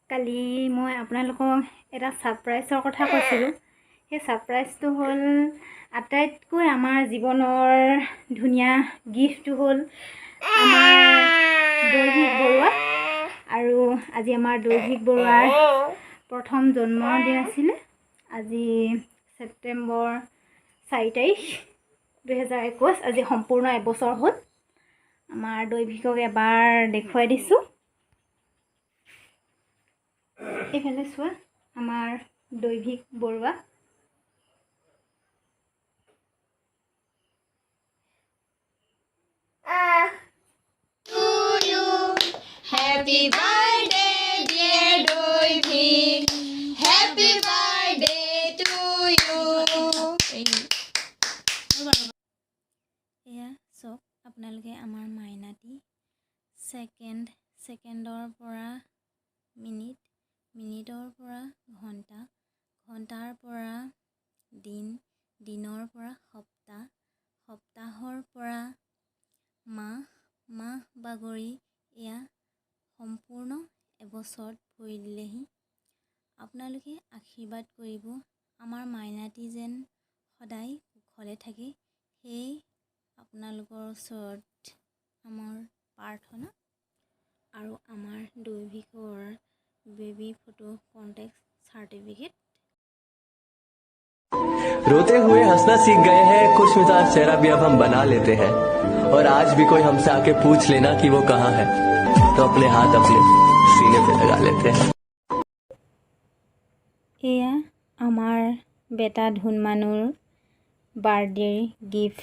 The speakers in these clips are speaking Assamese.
কালি মই আপোনালোকক এটা সাৰপ্ৰাইজৰ কথা কৈছিলোঁ। সেই সাৰপ্ৰাইজটো হ'ল আটাইতকৈ আমাৰ জীৱনৰ ধুনীয়া গিফ্টটো হ'ল আমাৰ দৈভিক বৰুৱা। আৰু আজি আমাৰ দৈভিক বৰুৱাৰ প্ৰথম জন্মদিন আছিলে। আজি ছেপ্টেম্বৰ 4 তাৰিখ 2021। আজি সম্পূৰ্ণ এবছৰ হ'ল। আমাৰ দৈভিকক এবাৰ দেখুৱাই দিছোঁ। এইফালে চোৱা, আমাৰ দৈভিক Barua. Happy birthday, dear Doivik. Happy birthday to you. এয়া চব আপোনালোকে আমাৰ মাইনাটি ছেকেণ্ডৰ পৰা মিনিট, মিনিটৰ পৰা ঘণ্টা, ঘণ্টাৰ পৰা দিন, দিনৰ পৰা সপ্তাহ, সপ্তাহৰ পৰা মাহ, মাহ বাগৰি এয়া সম্পূৰ্ণ এবছৰত ভৰি দিলেহি। আপোনালোকে আশীৰ্বাদ কৰিব, আমাৰ মাইনাটি যেন সদায় কুশলে থাকে। সেয়ে আপোনালোকৰ ওচৰত আমাৰ প্ৰাৰ্থনা। আৰু আমাৰ দৈভিকৰ বেবী ফটো কণ্টেক্ট চাৰ্টিফিকেট। रोते हुए हंसना सीख गए हैं, खुश मिजाज चेहरा भी अब हम बना लेते हैं। और आज भी कोई हमसे आके पूछ लेना कि वो कहाँ है, तो अपने हाथ अपने सीने पे लगा लेते हैं। এয়া আমাৰ বেটা ধুনমানুৰ বাৰ্থডে গিফ্ট।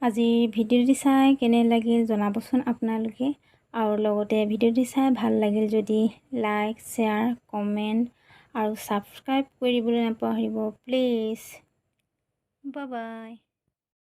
আজি ভিডিঅ'টি চাই কেনে লাগিল জনাবচোন আপোনালোকে। আৰু লগতে ভিডিঅ'টি চাই ভাল লাগিল যদি লাইক, শ্বেয়াৰ, কমেণ্ট আৰু ছাবস্ক্ৰাইব কৰিবলৈ নাপাহৰিব প্লিজ। Bye bye.